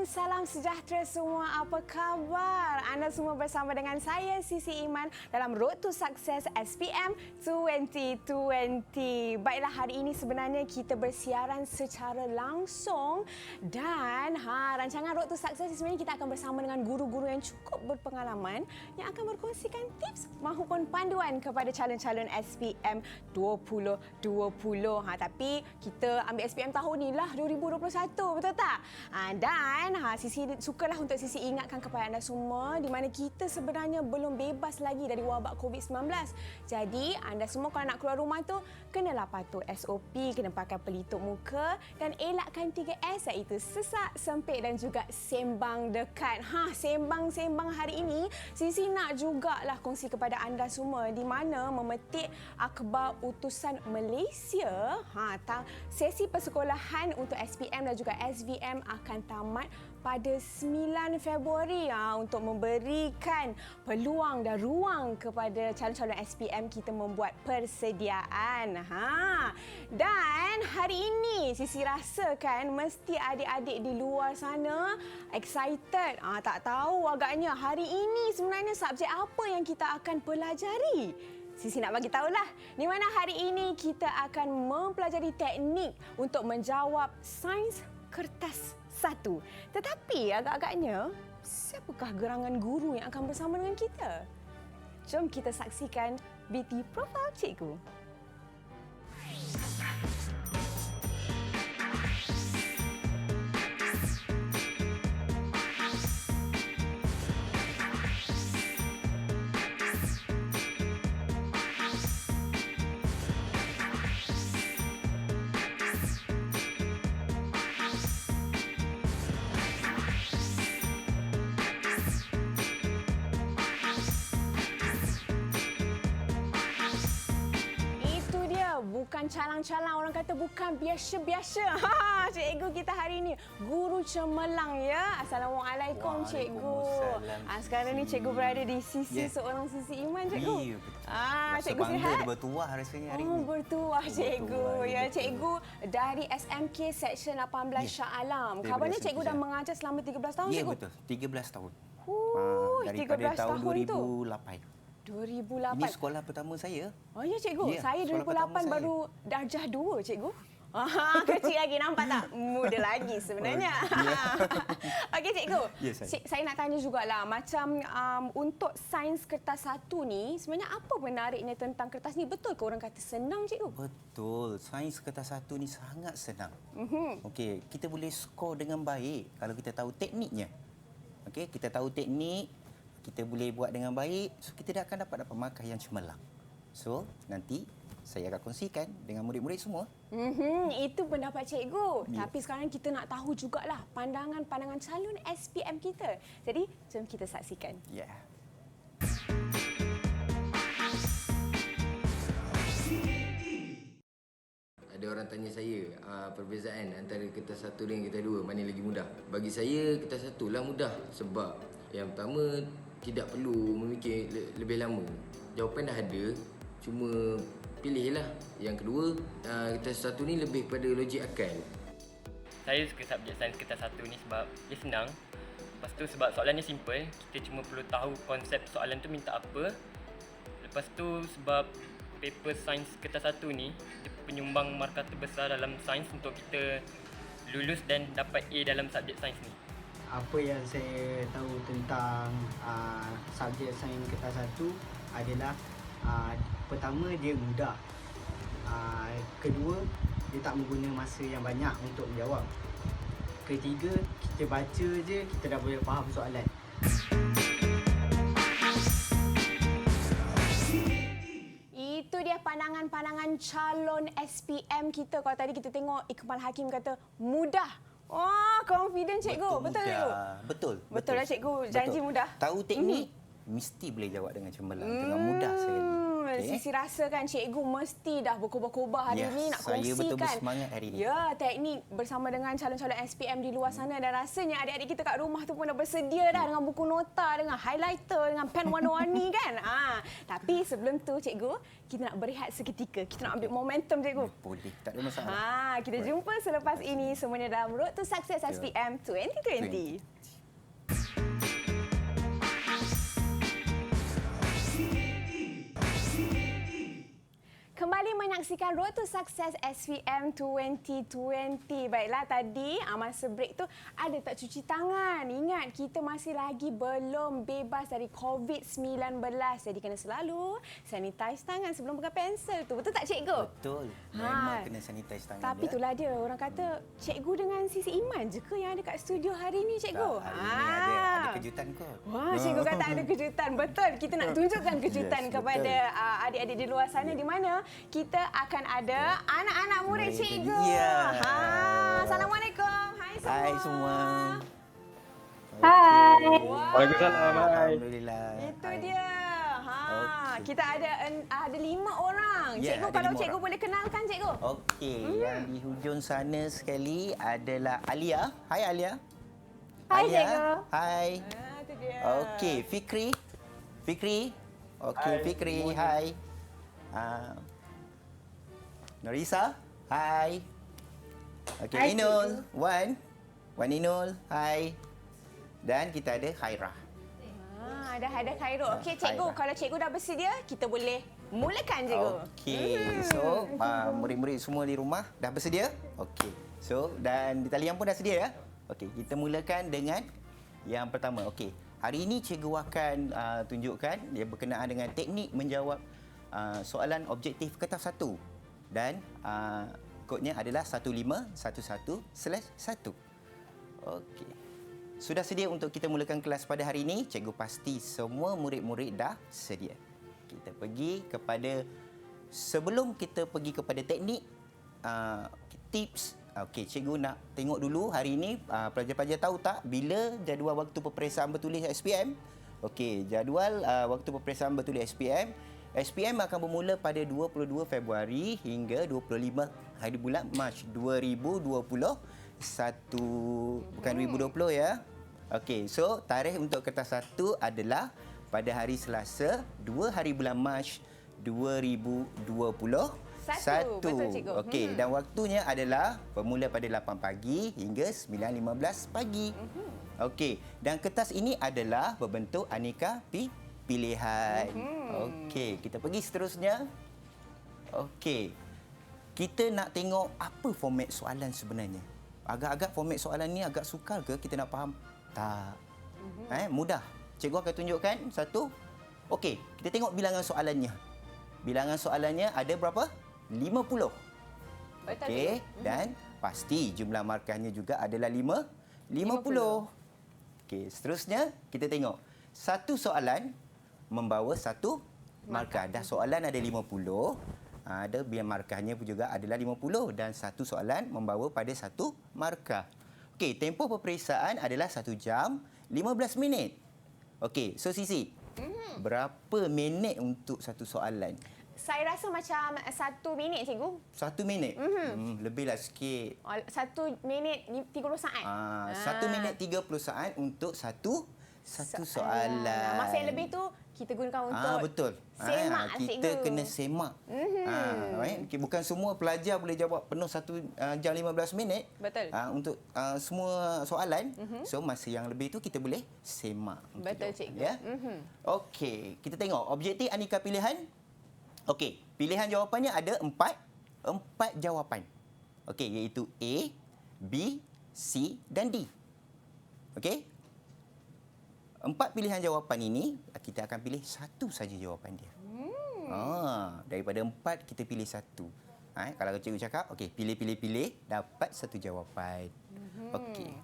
salam sejahtera semua. Apa khabar? Anda semua bersama dengan saya, Sisi Iman, dalam Road to Success SPM 2020. Baiklah, hari ini sebenarnya kita bersiaran secara langsung dan rancangan Road to Success sebenarnya kita akan bersama dengan guru-guru yang cukup berpengalaman yang akan berkongsikan tips mahupun panduan kepada calon-calon SPM 2020. Tapi kita ambil SPM tahun ni lah 2021, betul tak? Dan Sisi sukalah untuk Sisi ingatkan kepada anda semua di mana kita sebenarnya belum bebas lagi dari wabak COVID-19. Jadi anda semua kalau nak keluar rumah tu kenalah patuh SOP, kena pakai pelitup muka dan elakkan 3S iaitu sesak, sempit dan juga sembang dekat. Sembang-sembang hari ini Sisi nak jugalah kongsi kepada anda semua di mana memetik akhbar utusan Malaysia. Sesi persekolahan untuk SPM dan juga SVM akan tamat pada 9 Februari untuk memberikan peluang dan ruang kepada calon-calon SPM kita membuat persediaan. Dan hari ini Sisi rasakan mesti adik-adik di luar sana excited. Tak tahu agaknya hari ini sebenarnya subjek apa yang kita akan pelajari. Sisi nak bagi tahulah di mana hari ini kita akan mempelajari teknik untuk menjawab sains kertas 1. Tetapi agak-agaknya siapakah gerangan guru yang akan bersama dengan kita? Jom kita saksikan BT Profile Cikgu. Bukan calang-calang, orang kata bukan biasa-biasa. Cikgu kita hari ini, Guru Cemerlang ya. Assalamualaikum Cikgu. Sekarang ni Cikgu berada di sisi seorang Sisi Iman Cikgu. Ya, betul. Cikgu sihat? Bertuah rasanya hari ini. Bertuah Cikgu. Ya, Cikgu dari SMK Seksyen 18 Shah Alam. Kabarnya Cikgu dah mengajar selama 13 tahun Cikgu? Cikgu? Ya, betul. 13 tahun. Daripada 13 tahun 2008. 2008. Ini sekolah pertama saya. Oh ya Cikgu, Ya, saya 2008 baru darjah 2 Cikgu. Kecil lagi, nampak tak? Muda lagi sebenarnya. Okey Cikgu, saya nak tanya jugalah macam untuk sains kertas 1 ni sebenarnya apa menariknya tentang kertas ni? Betul ke orang kata senang Cikgu? Betul, sains kertas 1 ni sangat senang. Okey, kita boleh skor dengan baik kalau kita tahu tekniknya. Okey, kita tahu teknik, kita boleh buat dengan baik, so kita akan dapat markah yang cemerlang. So, nanti saya akan kongsikan dengan murid-murid semua. Itu pendapat Cikgu. Ya. Tapi sekarang kita nak tahu jugalah pandangan-pandangan calon SPM kita. Jadi, jom kita saksikan. Ya. Ada orang tanya saya perbezaan antara kertas 1 dengan kertas 2 mana lagi mudah. Bagi saya kertas 1 lah mudah sebab yang pertama tidak perlu memikir lebih lama. Jawapan dah ada, cuma pilihlah. Yang kedua, kertas 1 ni lebih kepada logik akal. Saya suka subjek sains kertas 1 ni sebab dia senang. Lepas tu sebab soalannya simple, kita cuma perlu tahu konsep soalan tu minta apa. Lepas tu sebab paper sains kertas 1 ni dia penyumbang markah terbesar dalam sains untuk kita lulus dan dapat A dalam subjek sains ni. Apa yang saya tahu tentang subjek sains kertas 1 adalah pertama dia mudah. Kedua, dia tak mengguna masa yang banyak untuk menjawab. Ketiga, kita baca je kita dah boleh faham soalan. Itu dia pandangan-pandangan calon SPM kita. Kalau tadi kita tengok Iqbal Hakim kata mudah. Confident Cikgu. Betul Cikgu? Betul lah Cikgu. Janji mudah. Tahu teknik, mesti boleh jawab dengan cemerlang. Dengan mudah sekali. Sisi rasa kan cikgu mesti dah berkobar-kobar hari ni nak saya kongsikan. betul bersemangat hari ni. Ya, teknik bersama dengan calon-calon SPM di luar sana dan rasanya adik-adik kita kat rumah tu pun dah bersedia dah dengan buku nota, dengan highlighter, dengan pen warna-warni kan. Tapi sebelum tu cikgu, kita nak berehat seketika. Kita nak ambil momentum cikgu. Boleh, tak ada masalah. Kita jumpa selepas ini semuanya dalam Road to Success SPM 2020. Kembali menyaksikan Road to Success SPM 2020. Baiklah, tadi masa break tu ada tak cuci tangan. Ingat, kita masih lagi belum bebas dari COVID-19. Jadi kena selalu sanitize tangan sebelum pegang pensel tu. Betul tak cikgu? Betul. Memang kena sanitize tangan. Tapi itulah dia. Orang kata cikgu dengan Sisi Iman je ke yang ada kat studio hari ni cikgu? Tak, hari ni ada kejutan kot. Wah, cikgu kata ada kejutan. Betul. Kita nak tunjukkan kejutan kepada adik-adik di luar sana di mana kita akan ada anak-anak murid cikgu. Ya. Assalamualaikum. Hai semua. Hai semua. Hai. Wow. Waalaikumsalam. Hai. Alhamdulillah. Itu dia. Okey. Kita ada 5 orang. Ya, Cikgu, ada kalau 5 cikgu orang. boleh kenalkan cikgu. Okey, yang di hujung sana sekali adalah Alia. Hai Alia. Hai, Alia. cikgu. Hai. Itu dia. Okey, Fikri. Fikri. Okey, Hai, Fikri. semuanya. Hai. Norisa. Hai. Okey, Hai, Inul. Wan Inul. Hai. Dan kita ada Khairah. Dah ada Khairul. Okey cikgu, Khairah. kalau cikgu dah bersedia, kita boleh mulakan cikgu. Okey. So, murid-murid semua di rumah dah bersedia? Okey. So, dan di talian pun dah sedia ya? Okey, kita mulakan dengan yang pertama. Okey. Hari ini cikgu akan tunjukkan dia berkenaan dengan teknik menjawab soalan objektif kertas 1. Dan kodnya adalah 1511/1. Okey. Sudah sedia untuk kita mulakan kelas pada hari ini? Cikgu pasti semua murid-murid dah sedia. Kita pergi kepada, sebelum kita pergi kepada teknik, tips. Okey, cikgu nak tengok dulu hari ini pelajar-pelajar tahu tak bila jadual waktu peperiksaan bertulis SPM? Okey, jadual waktu peperiksaan bertulis SPM. SPM akan bermula pada 22 Februari hingga 25 hari bulan Mac 2021. Bukan 2020 ya. Okey, so tarikh untuk kertas 1 adalah pada hari Selasa 2 hari bulan Mac 2021. Betul, cikgu. Okey, dan waktunya adalah bermula pada 8 pagi hingga 9.15 pagi. Okey, dan kertas ini adalah berbentuk aneka pilihan. Okey, kita pergi seterusnya. Okey. Kita nak tengok apa format soalan sebenarnya. Agak-agak format soalan ni agak sukar ke kita nak faham? Tak. Mudah. Cikgu akan tunjukkan satu. Okey, kita tengok bilangan soalannya. Bilangan soalannya ada berapa? 50. Betul. Okey, dan pasti jumlah markahnya juga adalah 50. Okey, seterusnya kita tengok. Satu soalan membawa satu markah. Dah soalan ada 50. Ada biar markahnya pun juga adalah 50 dan satu soalan membawa pada satu markah. Okey, tempoh peperiksaan adalah 1 jam 15 minit. Okey, so Sisi, berapa minit untuk satu soalan? Saya rasa macam 1 minit cikgu. 1 minit? Lebihlah sikit. 1 minit 30 saat. 1 minit 30 saat untuk satu soalan. Masa yang lebih tu kita gunakan untuk betul. semak Kita cikgu. kena semak. Right? Bukan semua pelajar boleh jawab penuh 1 jam 15 minit. Betul. Untuk semua soalan. So masa yang lebih tu kita boleh semak. untuk Betul, jawab. cikgu. Ya? Okey, kita tengok objektif aneka pilihan. Okey, pilihan jawapannya ada 4 jawapan. Okey, iaitu A, B, C dan D. Okey? 4 pilihan jawapan ini, kita akan pilih satu saja jawapan dia. Daripada 4, kita pilih satu. Kalau cikgu cakap, okey, pilih, dapat satu jawapan. Okey.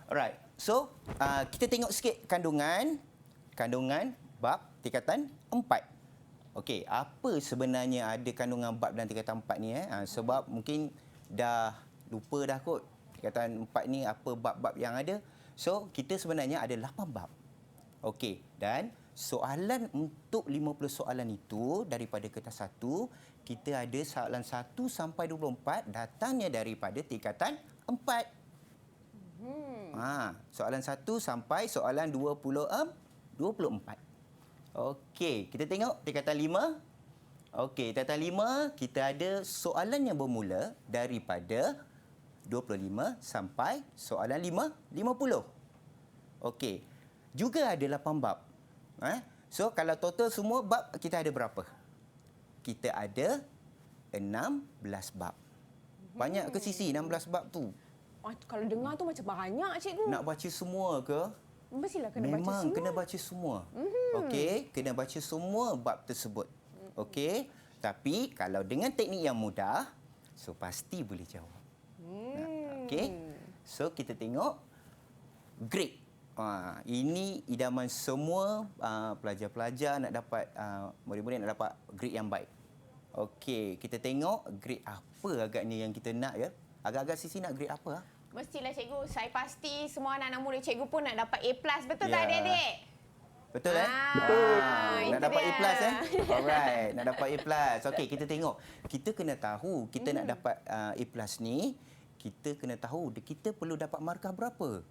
Alright. So, kita tengok sikit kandungan bab tingkatan 4. Okey, apa sebenarnya ada kandungan bab dan tingkatan 4 ni? Sebab mungkin dah lupa dah kot. Tingkatan 4 ni apa bab-bab yang ada. So, kita sebenarnya ada 8 bab. Okey, dan soalan untuk 50 soalan itu daripada kertas 1, kita ada soalan 1 sampai 24 datangnya daripada tingkatan 4. Soalan 1 sampai soalan 24. Okey, kita tengok tingkatan 5. Okey, tingkatan 5 kita ada soalan yang bermula daripada 25 sampai soalan 50. Okey, juga ada 8 bab. So, kalau total semua bab kita ada berapa? Kita ada 16 bab. Banyak ke Sisi 16 bab tu? Kalau dengar tu macam banyak, cikgu. Nak baca semua ke? Mestilah kena baca Memang semua. kena baca semua. Okey, kena baca semua bab tersebut. Okey, tapi kalau dengan teknik yang mudah, so pasti boleh jawab. Okey. So kita tengok grade. Ini idaman semua pelajar-pelajar nak dapat murid-murid nak dapat grade yang baik. Okey, kita tengok grade apa agaknya yang kita nak ya. Agak-agak Sisi nak grade apa? Mestilah cikgu. Saya pasti semua anak-anak murid cikgu pun nak dapat A+. Betul tak Ya. adik-adik? Betul itu nak dapat dia. A+. Alright, nak dapat A+. Okey, kita tengok. Kita kena tahu kita nak dapat A+ ni, kita kena tahu kita perlu dapat markah berapa.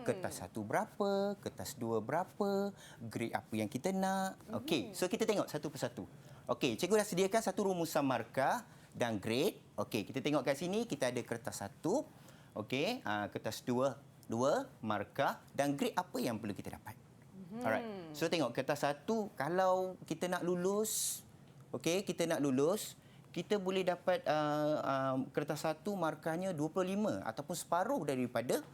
Kertas 1 berapa, kertas 2 berapa, grade apa yang kita nak. Okey, so kita tengok satu persatu. Okey, cikgu dah sediakan satu rumusan markah dan grade. Okey, kita tengok kat sini kita ada kertas 1. Okey, kertas 2 markah dan grade apa yang perlu kita dapat. Alright. So tengok kertas 1 kalau kita nak lulus, okey, kita nak lulus, kita boleh dapat kertas 1 markahnya 25 ataupun separuh daripada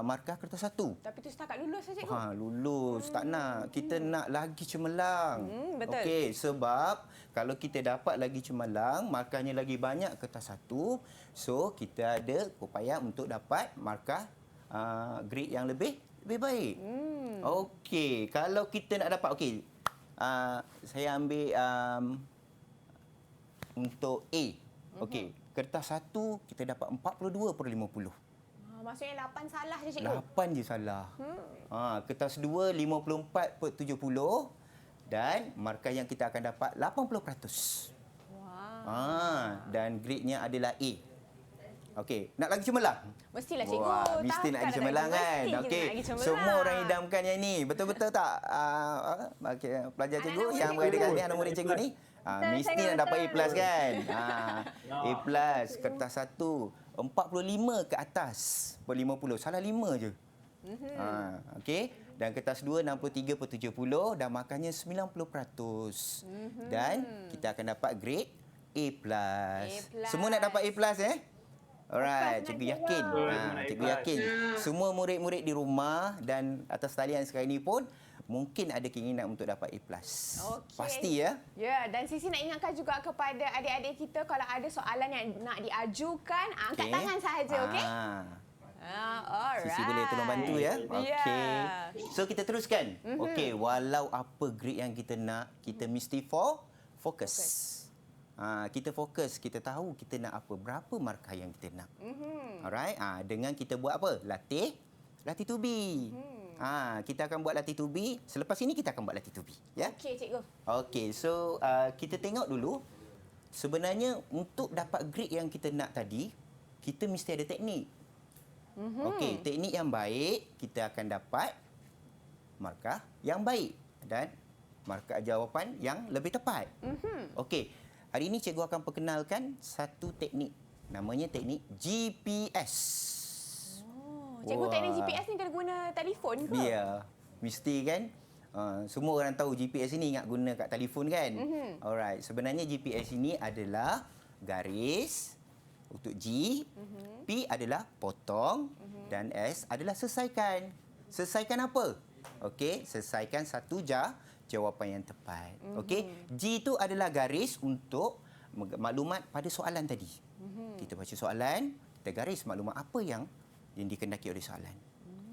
markah kertas 1. Tapi tu setakat lulus saja, cikgu. Lulus tak nak. Kita nak lagi cemerlang. Betul. Okey, sebab kalau kita dapat lagi cemerlang, markahnya lagi banyak kertas 1, so kita ada upaya untuk dapat markah grade yang lebih baik. Okey, kalau kita nak dapat saya ambil untuk A. Okey, kertas 1 kita dapat 42/50. Maksudnya 8 salah je, cikgu. 8 je salah. Kertas 2 54/70 dan markah yang kita akan dapat 80%. Dan grade-nya adalah A. Okey, nak lagi cemerlang? Mestilah, cikgu. Mesti nak lagi Takkan cemerlang ada- kan? mesti kita Okey. nak lagi cemerlang. Semua orang idamkan yang ni. Betul-betul tak? Okey, pelajar cikgu Anak-anak yang murid berada kat cikgu. sini, anak murid cikgu ni. Mesti cikgu, nak dapat betul. A+ kan? A+, kertas 1, 45 ke atas per 50. Salah 5 je. Okey. Dan kertas 2, 63/70 dan markahnya 90%. Dan kita akan dapat grade A+. Semua nak dapat A+, Alright, cikgu yakin. Cikgu yakin. Semua murid-murid di rumah dan atas talian sekarang ini pun mungkin ada keinginan untuk dapat A+. Okey. Pasti ya. Ya, dan Sisi nak ingatkan juga kepada adik-adik kita kalau ada soalan yang nak diajukan, angkat tangan sahaja, okey? Alright. Sisi boleh tolong bantu ya. Ya. Okey. So kita teruskan. Okey, walau apa grade yang kita nak, kita mesti fokus. Kita fokus, kita tahu kita nak apa, berapa markah yang kita nak. Alright. Dengan kita buat apa? Latih to be. Kita akan buat latih to be. Selepas ini kita akan buat latih to be, ya. Okey, cikgu. Okey, so kita tengok dulu. Sebenarnya untuk dapat grade yang kita nak tadi, kita mesti ada teknik. Okey, teknik yang baik, kita akan dapat markah yang baik dan markah jawapan yang lebih tepat. Okey, hari ini cikgu akan perkenalkan satu teknik. Namanya teknik GPS. Cikgu, Wah. teknik GPS ni kena guna telefon ke? Ya, mesti kan. Semua orang tahu GPS ini ingat guna kat telefon kan. Alright, sebenarnya GPS ini adalah garis untuk G, P adalah potong dan S adalah selesaikan. Selesaikan apa? Okey, selesaikan satu jawapan yang tepat. Okey, G itu adalah garis untuk maklumat pada soalan tadi. Kita baca soalan, kita garis maklumat apa yang dikendaki oleh soalan.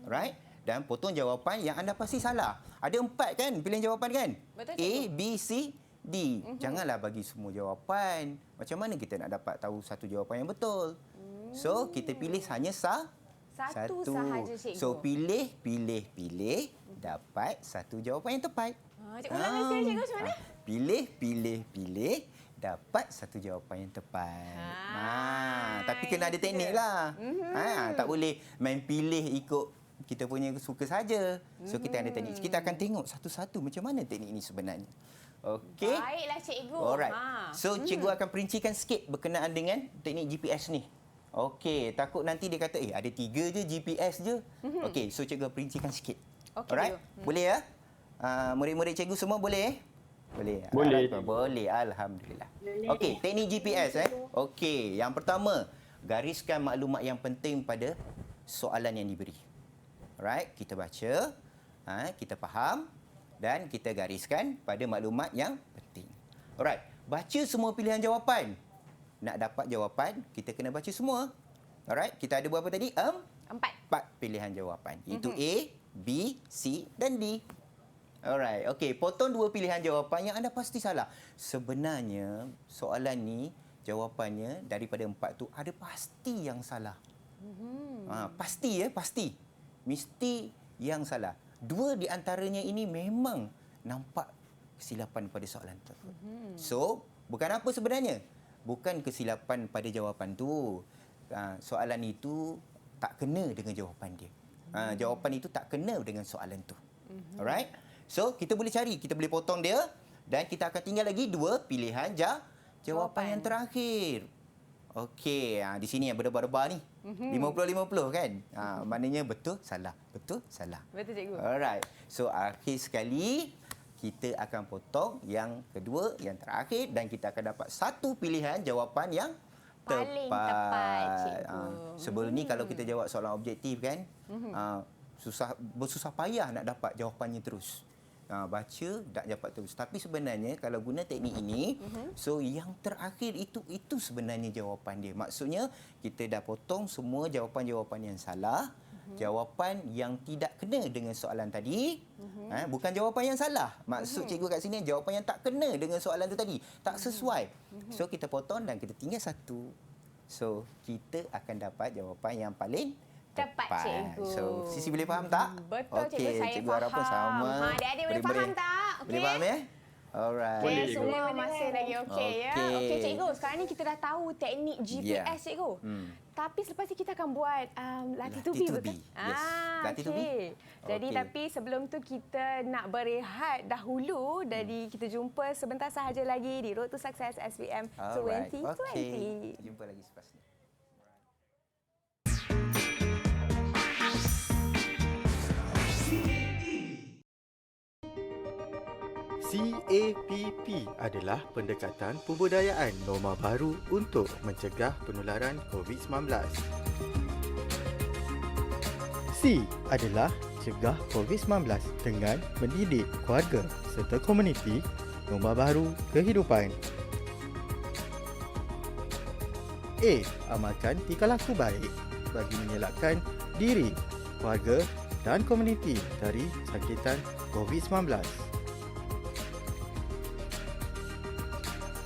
Alright? Dan potong jawapan yang anda pasti salah. Ada 4 kan pilihan jawapan kan? Betul, A, cikgu. B, C, D. Janganlah bagi semua jawapan. Macam mana kita nak dapat tahu satu jawapan yang betul? So, kita pilih hanya Satu sahaja, cikgu. So pilih, dapat satu jawapan yang tepat. Cikgu ulangi sekali, cikgu, macam mana? Pilih, dapat satu jawapan yang tepat. Tapi kena ada teknik lah. Tak boleh main pilih ikut kita punya suka saja. So kita ada teknik. Kita akan tengok satu-satu macam mana teknik ini sebenarnya. Okey. Baiklah, cikgu. Alright. So cikgu akan perincikan sikit berkenaan dengan teknik GPS ni. Okey, takut nanti dia kata ada 3 je GPS je. Okey, so cikgu perincikan sikit. Okey, Alright. cikgu. Boleh ya? Murid-murid cikgu semua boleh? Boleh. Boleh. Boleh. Alhamdulillah. Okey, teknik GPS Okey, yang pertama, gariskan maklumat yang penting pada soalan yang diberi. Alright, kita baca, kita faham dan kita gariskan pada maklumat yang penting. Alright, baca semua pilihan jawapan. Nak dapat jawapan, kita kena baca semua. Alright, kita ada berapa tadi? 4 pilihan jawapan. Itu A, B, C dan D. Alright, okey, potong 2 pilihan jawapan yang anda pasti salah. Sebenarnya soalan ni jawapannya daripada 4 tu ada pasti yang salah. Pasti pasti. Mesti yang salah. 2 di antaranya ini memang nampak kesilapan pada soalan tersebut. So, bukan apa sebenarnya? Bukan kesilapan pada jawapan tu. Soalan itu tak kena dengan jawapan dia. Jawapan itu tak kena dengan soalan tu. Alright? So, kita boleh cari, kita boleh potong dia dan kita akan tinggal lagi 2 pilihan jawapan yang terakhir. Okey, di sini yang berdebar-debar ni. 50-50 kan? Maknanya betul, salah. Betul, salah. Betul, cikgu. Alright. So, akhir sekali kita akan potong yang kedua, yang terakhir dan kita akan dapat satu pilihan jawapan yang Paling tepat, cikgu. Sebelum ni kalau kita jawab soalan objektif kan, bersusah payah nak dapat jawapannya terus. Baca tak dapat terus. Tapi sebenarnya kalau guna teknik ini, so yang terakhir itu sebenarnya jawapan dia. Maksudnya kita dah potong semua jawapan-jawapan yang salah, jawapan yang tidak kena dengan soalan tadi. Bukan jawapan yang salah. Maksud cikgu kat sini jawapan yang tak kena dengan soalan tu tadi, tak sesuai. So kita potong dan kita tinggal satu. So kita akan dapat jawapan yang paling Tepat, cikgu. So, Sisi boleh faham tak? Betul, cikgu. Okey, Saya cikgu faham. harap pun sama. Adik-adik boleh faham tak? Boleh faham ya? Alright. Okey, Boleh, semua masih lagi okey ya. Okey. Okey, cikgu. Sekarang ni kita dah tahu teknik GPS, cikgu. Tapi selepas ni kita akan buat latih to be, betul? Yes. Latih to be. Okey. Jadi Okey. tapi sebelum tu kita nak berehat dahulu. Jadi kita jumpa sebentar sahaja lagi di Road to Success SPM Alright. 2020. Okey. Jumpa lagi selepas ni. CAPP adalah pendekatan pembudayaan norma baru untuk mencegah penularan COVID-19. C adalah cegah COVID-19 dengan mendidik keluarga serta komuniti norma baru kehidupan. A. Amalkan tingkah laku baik bagi mengelakkan diri, keluarga dan komuniti dari jangkitan COVID-19.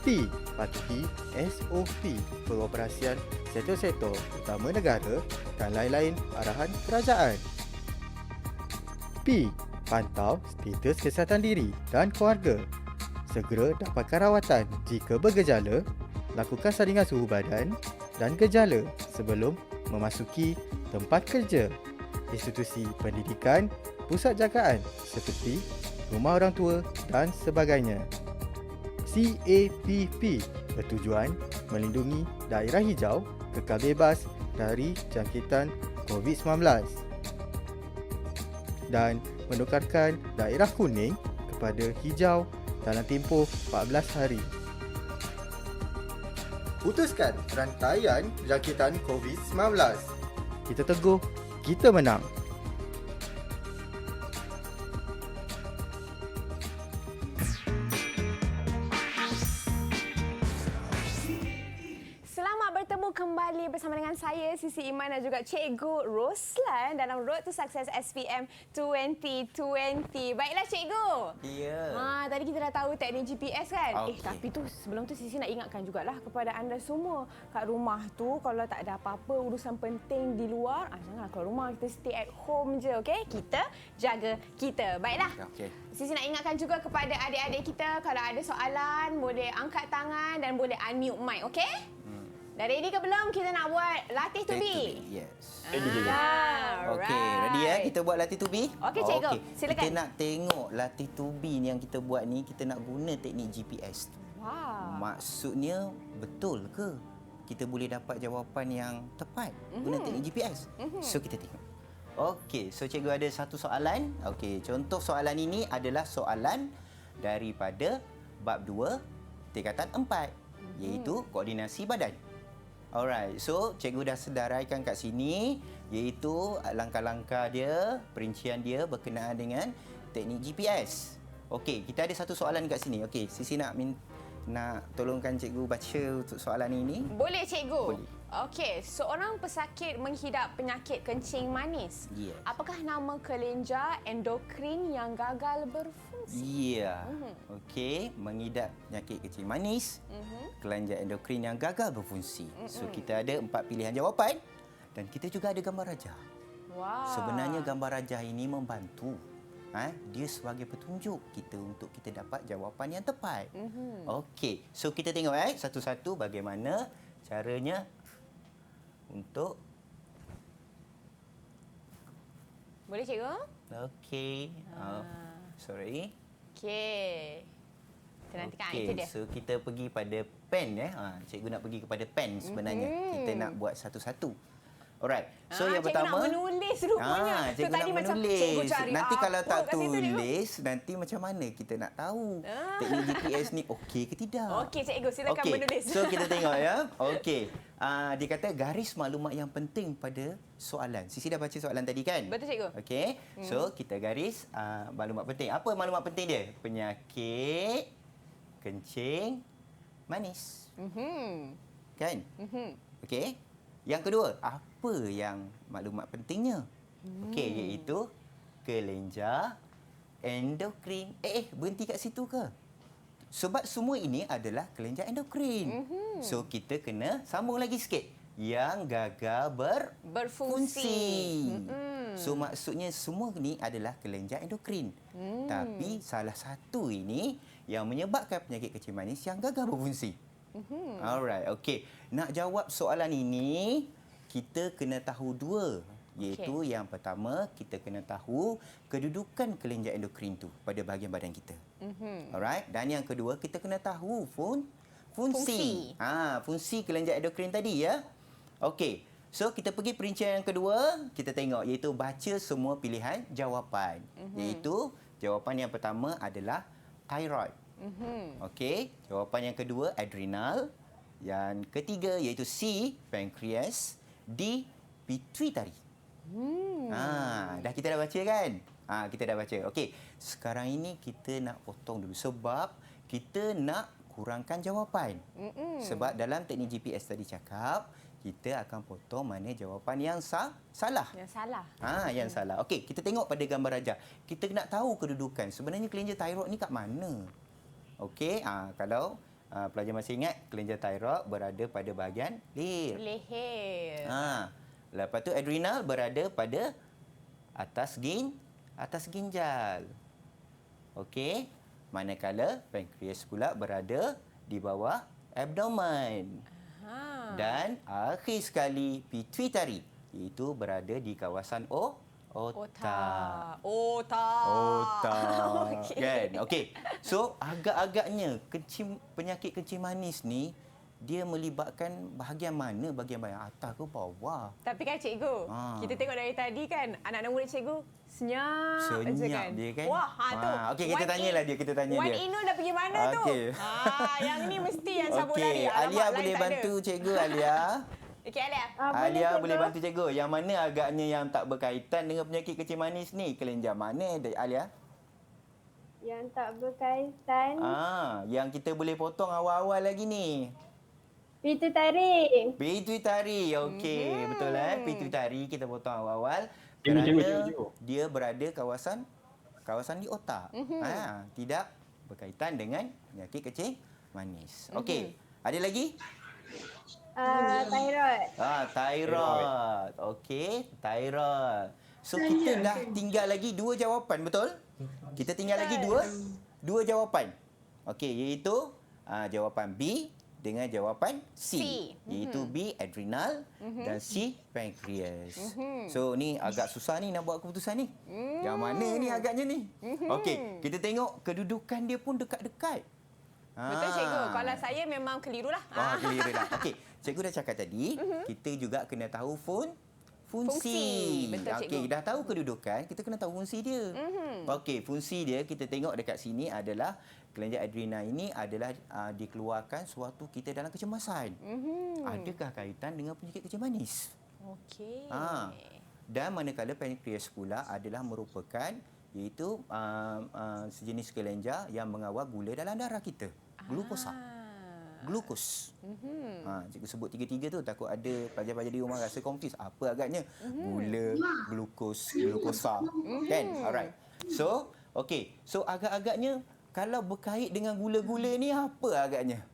P. Patuhi SOP pengoperasian sektor-sektor utama negara dan lain-lain arahan kerajaan. P. Pantau status kesihatan diri dan keluarga. Segera dapatkan rawatan jika bergejala, lakukan saringan suhu badan dan gejala sebelum memasuki tempat kerja, institusi pendidikan, pusat jagaan seperti rumah orang tua dan sebagainya. CAPP bertujuan melindungi daerah hijau kekal bebas dari jangkitan COVID-19 dan menukarkan daerah kuning kepada hijau dalam tempoh 14 hari. Putuskan rantaian jangkitan COVID-19. Kita teguh, kita menang. Selamat bertemu kembali bersama dengan saya, Sisi Iman dan juga Cikgu Roslan dalam Road to Success SPM 2020. Baiklah Cikgu. Ya. Tadi kita dah tahu teknik GPS kan? Okey. Tapi tu sebelum tu Sisi nak ingatkan jugalah kepada anda semua kat rumah tu kalau tak ada apa-apa urusan penting di luar, janganlah keluar rumah, kita stay at home je, okey? Kita jaga kita. Baiklah. Okey. Sisi nak ingatkan juga kepada adik-adik kita kalau ada soalan boleh angkat tangan dan boleh unmute mic, okey? Dah ready ke belum kita nak buat latih to be? Yes. Okey, Ready ya? Kita buat latih to be? Okey, cikgu. Silakan. Kita nak tengok latih to be ni yang kita buat ni, kita nak guna teknik GPS. Wow. Maksudnya betul ke kita boleh dapat jawapan yang tepat guna teknik GPS? So kita tengok. Okey, so cikgu ada satu soalan. Okey, contoh soalan ini adalah soalan daripada bab 2 tingkatan 4 iaitu koordinasi badan. Alright, so cikgu dah sedaraikan kat sini iaitu langkah-langkah dia, perincian dia berkenaan dengan teknik GPS. Okey, kita ada satu soalan kat sini. Okey, Sisi nak tolongkan cikgu baca untuk soalan ini. Boleh cikgu? Boleh. Okey, seorang pesakit menghidap penyakit kencing manis. Yes. Apakah nama kelenjar endokrin yang gagal berfungsi? Ya. Okey, mengidap penyakit kencing manis, kelenjar endokrin yang gagal berfungsi. So kita ada 4 pilihan jawapan dan kita juga ada gambar rajah. Wow. Sebenarnya gambar rajah ini membantu. Dia sebagai petunjuk kita untuk kita dapat jawapan yang tepat. Okey, so kita tengok satu-satu bagaimana caranya untuk. Boleh cikgu? Okey. Sorry. Okey. Kita nantikan Okey, itu dia. so kita pergi pada pen cikgu nak pergi kepada pen sebenarnya. Kita nak buat satu-satu. Alright. So yang cikgu pertama, nak menulis rupanya. cikgu Tadi nak macam menulis. cikgu cari Nanti apa kalau tak kat situ, cikgu? tulis, nanti macam mana kita nak tahu teknik GPS ni okey ke tidak? Okey cikgu, silakan Okey, menulis. so kita tengok ya. Okey. Dia kata garis maklumat yang penting pada soalan. Sisi dah baca soalan tadi kan? Betul cikgu. Okey. So kita garis maklumat penting. Apa maklumat penting dia? Penyakit kencing manis. Kan? Okey. Yang kedua, apa yang maklumat pentingnya? Okey, iaitu kelenjar endokrin. Berhenti kat situ ke? Sebab semua ini adalah kelenjar endokrin. So kita kena sambung lagi sikit. Yang gagal berfungsi. So maksudnya semua ni adalah kelenjar endokrin. Tapi salah satu ini yang menyebabkan penyakit kencing manis yang gagal berfungsi. Alright, okey. Nak jawab soalan ini, kita kena tahu dua. Iaitu yang pertama, kita kena tahu kedudukan kelenjar endokrin tu pada bahagian badan kita. Alright. Dan yang kedua, kita kena tahu fungsi. Fungsi kelenjar endokrin tadi ya. Okey. So kita pergi perincian yang kedua, kita tengok iaitu baca semua pilihan jawapan. Iaitu jawapan yang pertama adalah thyroid. Okey, jawapan yang kedua adrenal, yang ketiga iaitu C pancreas, D pituitary. Dah kita dah baca kan? Kita dah baca. Okey, sekarang ini kita nak potong dulu sebab kita nak kurangkan jawapan. Sebab dalam teknik GPS tadi cakap kita akan potong mana jawapan yang salah. Yang salah. Yang salah. Okey, kita tengok pada gambar rajah. Kita nak tahu kedudukan. Sebenarnya kelenjar thyroid ni kat mana? Okey, kalau pelajar masih ingat kelenjar thyroid berada pada bahagian Leher. Lepas tu adrenal berada pada atas ginjal. Okey, manakala pankreas pula berada di bawah abdomen. Dan akhir sekali pituitary iaitu berada di kawasan otak. Okey. Kan? Okey. So, agak-agaknya penyakit kencing manis ni dia melibatkan bahagian mana? Bahagian atas ke bawah? Tapi kan cikgu, kita tengok dari tadi kan anak-anak murid cikgu senyap je kan. Dia kan? Wah, tu. Okey, kita tanyalah dia, Wan Inul dah pergi mana tu? Okey. Yang ni mesti yang sabuk lari. Okey, Alamak, Alia lain boleh tak ada. bantu cikgu Alia. Okey, Alia. Alia boleh bantu cikgu. Yang mana agaknya yang tak berkaitan dengan penyakit kencing manis ni? Kelenjar mana Alia? Yang tak berkaitan. Yang kita boleh potong awal-awal lagi ni. Pituitari. Pituitari. Okey, betul Pituitari kita potong awal-awal Cikgu, cikgu, kerana cikgu. dia berada kawasan di otak. Tidak berkaitan dengan penyakit kencing manis. Okey, ada lagi? Thyroid. Thyroid. Okey, thyroid. So kita dah tinggal lagi 2 jawapan, betul? Kita tinggal lagi dua jawapan. Okey, iaitu jawapan B dengan jawapan C. Iaitu B adrenal dan C pancreas. So ni agak susah ni nak buat keputusan ni. Yang mana ni agaknya ni? Okey, kita tengok kedudukan dia pun dekat-dekat. Betul cikgu. Kalau saya memang kelirulah. Keliru dah. Okey, cikgu dah cakap tadi, kita juga kena tahu fungsi. Betul, cikgu. Okey, dah tahu kedudukan, kita kena tahu fungsi dia. Okey, fungsi dia kita tengok dekat sini adalah kelenjar adrenal ini adalah dikeluarkan sewaktu kita dalam kecemasan. Adakah kaitan dengan penyakit kencing manis? Okey. Dan manakala pankreas pula adalah merupakan iaitu sejenis kelenjar yang mengawal gula dalam darah kita. Glukosa. Glukos. Cikgu sebut tiga-tiga tu takut ada pelajar-pelajar di rumah rasa confuse. Apa agaknya? Gula, glukos, glukosa. Kan? Alright. So, okey. So agak-agaknya kalau berkait dengan gula-gula ni apa agaknya?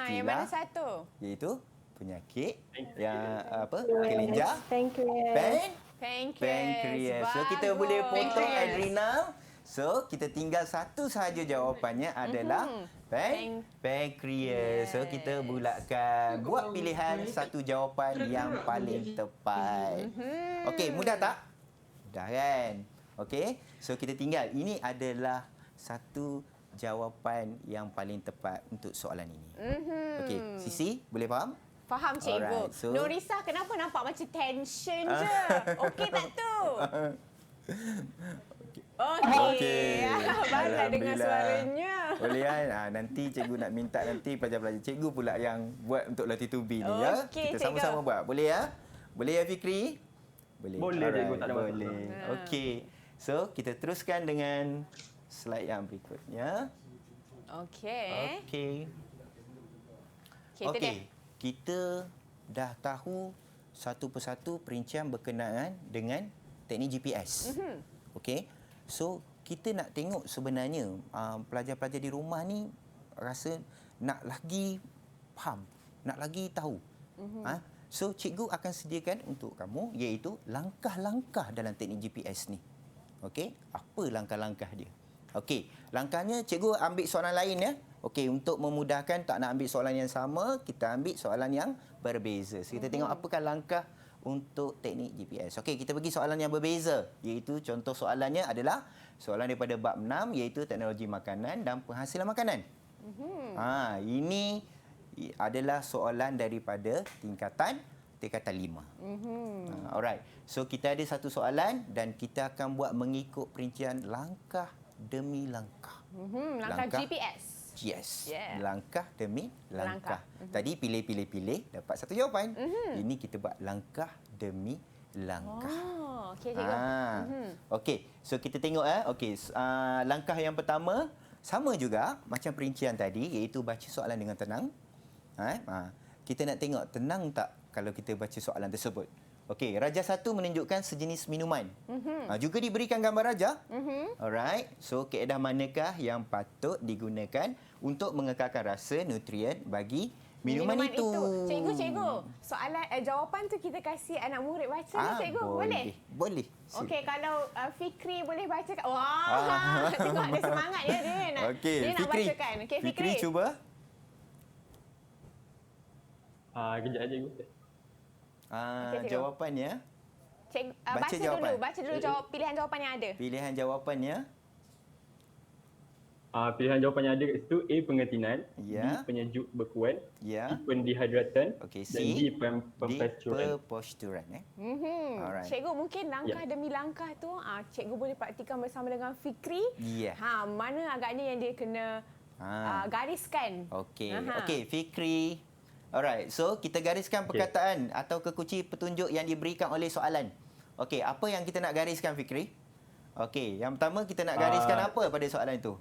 Yang mana satu? Iaitu penyakit yang kelenjar Pancreas. pankreas. So kita boleh potong adrenal. So kita tinggal satu sahaja jawapannya adalah pankreas. So kita bulatkan, buat pilihan satu jawapan yang paling tepat. Okey, mudah tak? Mudah kan? Okey. So kita tinggal, ini adalah satu jawapan yang paling tepat untuk soalan ini. Okey, Sisi boleh faham? Faham cikgu. Alright, so- Nurisa kenapa nampak macam tension je? Okey tak tu? Okey. Barulah dengar suaranya. Boleh kan? Nanti cikgu nak minta nanti pelajar-pelajar cikgu pula yang buat untuk latih tubi ni ya. Okey, Kita sama-sama buat. Boleh ya? Boleh ya Fikri? Boleh. Boleh, cikgu, tak ada masalah. Boleh. Okey. So, kita teruskan dengan slide yang berikutnya. Okey. Okey. Okey, tu dia. Kita dah tahu satu persatu perincian berkenaan dengan teknik GPS. Okey. So, kita nak tengok sebenarnya pelajar-pelajar di rumah ni rasa nak lagi faham, nak lagi tahu. So, cikgu akan sediakan untuk kamu iaitu langkah-langkah dalam teknik GPS ni. Okey, apa langkah-langkah dia? Okey, langkahnya cikgu ambil soalan lain ya. Okey, untuk memudahkan tak nak ambil soalan yang sama, kita ambil soalan yang berbeza. So, kita tengok apakah langkah untuk teknik GPS. Okey, kita pergi soalan yang berbeza. Iaitu contoh soalannya adalah soalan daripada bab 6 iaitu teknologi makanan dan penghasilan makanan. Ini adalah soalan daripada tingkatan 5. Alright. So kita ada satu soalan dan kita akan buat mengikut perincian langkah demi langkah. Langkah GPS. Yes. Yeah. Langkah demi langkah. Tadi pilih-pilih-pilih dapat satu jawapan. Ini kita buat langkah demi langkah. Okey cikgu. Okey. So kita tengok okey, langkah yang pertama sama juga macam perincian tadi iaitu baca soalan dengan tenang. Kita nak tengok tenang tak kalau kita baca soalan tersebut. Okey, Raja 1 menunjukkan sejenis minuman. Juga diberikan gambar Raja. Alright. So kaedah manakah yang patut digunakan untuk mengekalkan rasa nutrien bagi minuman itu? Cikgu. Soalan jawapan tu kita kasih anak murid baca ni cikgu. Boleh? Boleh. Okey, kalau Fikri boleh bacakan. Wah, tengok ada semangat ya dia nak. Okey, dia nak Fikri. bacakan. Okey, Fikri cuba. Kejap aja cikgu. cikgu. Jawapannya. Cikgu, Baca baca jawapan. dulu. Baca dulu pilihan jawapan yang ada. Pilihan jawapannya. Pilihan jawapan yang ada kat situ A. Pengetinan, Ya. B. Penyejuk berkuat, Ya. C. Pendehidratan Okey, dan C. D. Pemposturan. Perposturan. Alright. Cikgu mungkin langkah demi langkah tu cikgu boleh praktikan bersama dengan Fikri. Ya. Mana agaknya yang dia kena gariskan. Okey. Okey, Fikri. Alright. So, kita gariskan perkataan atau kekunci petunjuk yang diberikan oleh soalan. Okey, apa yang kita nak gariskan Fikri? Okey, yang pertama kita nak gariskan apa pada soalan itu?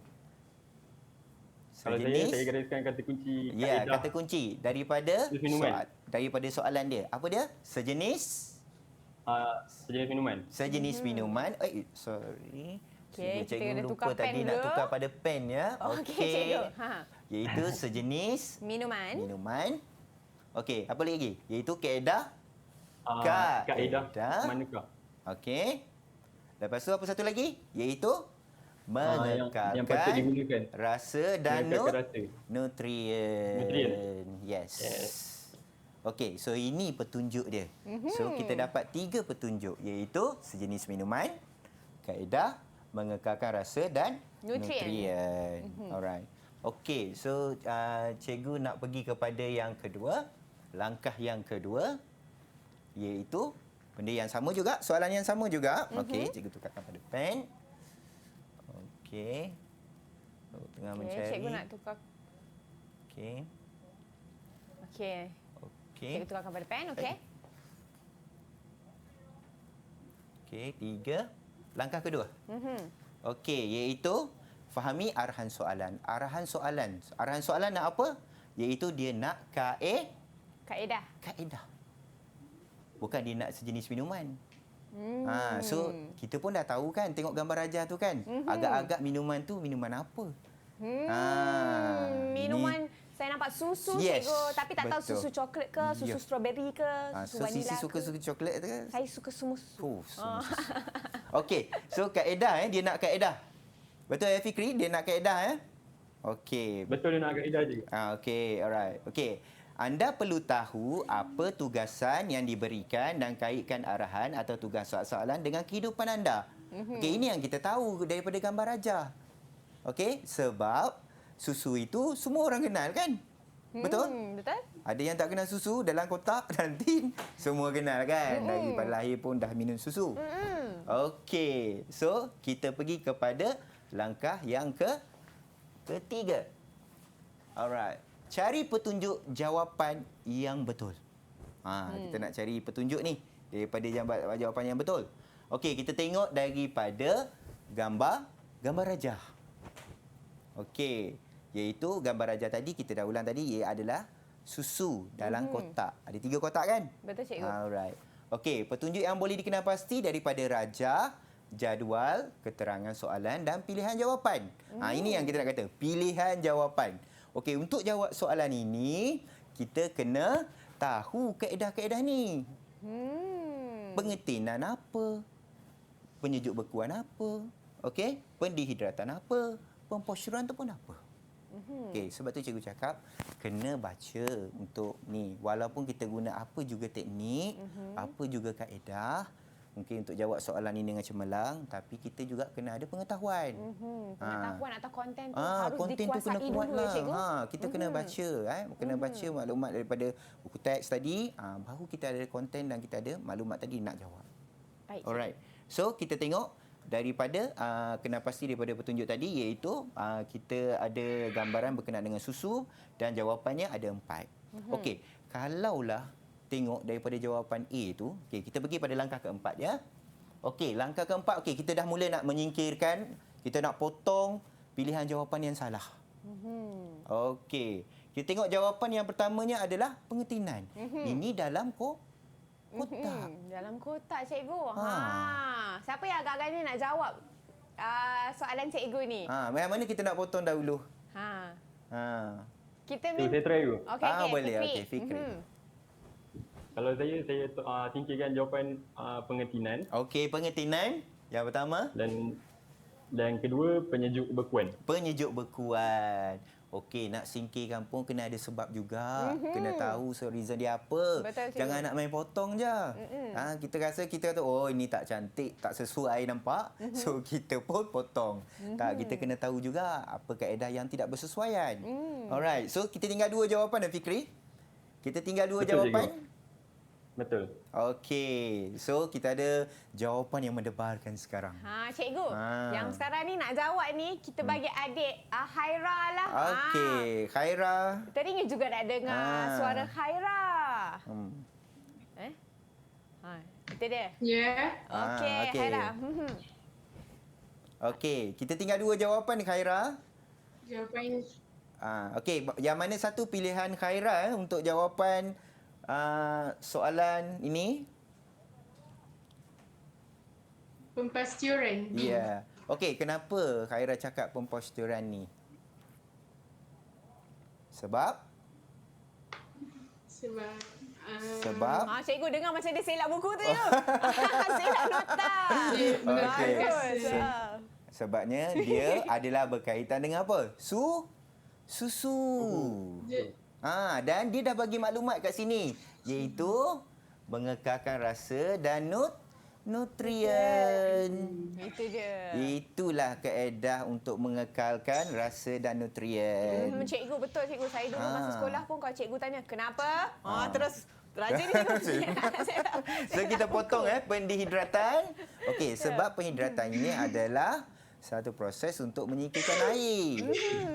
Kalau saya gariskan kata kunci Ya, kaedah kata kunci daripada minuman. daripada soalan dia. Apa dia? sejenis minuman. Sejenis minuman. Sorry. Okey, kita Cikgu kena lupa tukar pen tadi nak dulu. tukar pada pen ya. Okey, cikgu. Ha. Iaitu sejenis minuman. Okey, apa lagi? Iaitu kaedah Kaedah manakah? Okey. Lepas tu apa satu lagi? Iaitu yang patut digunakan. rasa dan Mengekakan rasa. nutrien. Yes. Okey, so ini petunjuk dia. So kita dapat 3 petunjuk iaitu sejenis minuman, kaedah, mengekalkan rasa dan nutrien. Alright. Okey, so cikgu nak pergi kepada yang kedua. Langkah yang kedua iaitu benda yang sama juga, soalan yang sama juga. Okey, cikgu tukarkan pada pen. Okey. Tengah mencari. Cikgu nak tukar. Okey. Okey. Okey. Cikgu tukarkan pada pen, okey? Okey, 3. Langkah kedua. Okey, iaitu fahami arahan soalan. Arahan soalan nak apa? Iaitu dia nak Kaedah. Bukan dia nak sejenis minuman. So kita pun dah tahu kan, tengok gambar rajah tu kan. Agak-agak minuman tu minuman apa? Minuman saya nampak susu, Yes, cikgu, tapi tak tahu betul. susu coklat ke, susu strawberry ke, susu So vanila Sisi suka ke. susu coklat tu ke? Saya suka semua susu. Semua susu. Okey, so kaedah dia nak kaedah. Betul ya Fikri? Dia nak kaedah Okey. Betul, dia nak kaedah juga. Okey, alright. Okey. Anda perlu tahu apa tugasan yang diberikan dan kaitkan arahan atau tugas soalan dengan kehidupan anda. Okey, ini yang kita tahu daripada gambar rajah. Okey, sebab susu itu semua orang kenal kan? Betul? Betul? Ada yang tak kenal susu dalam kotak dan tin. Semua kenal kan? Daripada lahir pun dah minum susu. Okey, so kita pergi kepada langkah yang ketiga. Alright. Cari petunjuk jawapan yang betul. Kita nak cari petunjuk ni daripada jawapan yang betul. Okey, kita tengok daripada gambar rajah. Okey, iaitu gambar rajah tadi kita dah ulang tadi, ia adalah susu dalam kotak. Ada 3 kotak kan? Betul, cikgu. Alright. Okey, petunjuk yang boleh dikenal pasti daripada rajah, jadual, keterangan soalan dan pilihan jawapan. Ini yang kita nak kata, pilihan jawapan. Okey, untuk jawab soalan ini, kita kena tahu kaedah-kaedah ni. Pengetinan apa? Penyejuk bekuan apa? Okey, pendehidratan apa? Pemposyuran tu pun apa? Okey, sebab tu cikgu cakap kena baca untuk ni. Walaupun kita guna apa juga teknik, apa juga kaedah, mungkin untuk jawab soalan ini dengan cemerlang, tapi kita juga kena ada pengetahuan. Pengetahuan atau konten tu harus konten tu kena dikuasai kuat dulu, lah. cikgu. Kita kena baca, kena baca maklumat daripada buku teks tadi, baru kita ada konten dan kita ada maklumat tadi nak jawab. Baik. Alright. So kita tengok daripada kena pasti daripada petunjuk tadi iaitu kita ada gambaran berkenaan dengan susu dan jawapannya ada 4. Okey, kalaulah tengok daripada jawapan A tu, okey, kita pergi pada langkah keempat ya. Okey, langkah keempat, okey, kita dah mula nak menyingkirkan, kita nak potong pilihan jawapan yang salah. Okey, kita tengok jawapan yang pertamanya adalah pengetinan. Ini dalam kotak. Dalam kotak, cikgu. Siapa yang agak-agaknya nak jawab soalan cikgu ni? Yang mana kita nak potong dahulu? Kita Saya try dulu. Okey, boleh. Fikri. Okey, Fikri. Kalau saya singkirkan jawapan pengetinan Okey, pengetinan yang pertama. dan kedua penyejuk bekuan. Penyejuk bekuan. Okey, nak singkirkan pun kena ada sebab juga. Kena tahu reason dia apa. Betul, cikgu. Jangan nak main potong je. Kita rasa kita kata, oh ini tak cantik, tak sesuai nampak. So kita pun potong. Tak, kita kena tahu juga apa kaedah yang tidak bersesuaian. Alright, so kita tinggal 2 jawapan dah Fikri. Kita tinggal 2 Betul, jawapan. cikgu. Betul. Okey, so kita ada jawapan yang mendebarkan sekarang. Cikgu. Yang sekarang ni nak jawab ni, kita bagi adik Khaira lah. Okey, Khaira. Teringin juga nak dengar suara Khaira. Itu dia. Ya. Okey, okey. Khaira. Okey, kita tinggal 2 jawapan ni Khaira. Jawapan Okey, yang mana satu pilihan Khaira untuk jawapan soalan ini? Pemposturan. Ya. Okey, kenapa Khaira cakap pemposturan ni? Sebab? Sebab? Cikgu dengar macam dia selak buku tu ya. Selak nota. Okey. Bagus. Sebabnya dia adalah berkaitan dengan apa? Susu. Dan dia dah bagi maklumat kat sini, iaitu mengekalkan rasa dan nutrien. Itu je. Itulah kaedah untuk mengekalkan rasa dan nutrien. Cikgu, betul cikgu. Saya dulu masa sekolah pun kalau cikgu tanya, kenapa? Terus rajin cikgu. So kita potong pendehidratan. Okey, sebab pendehidratan ini adalah satu proses untuk menyingkirkan air.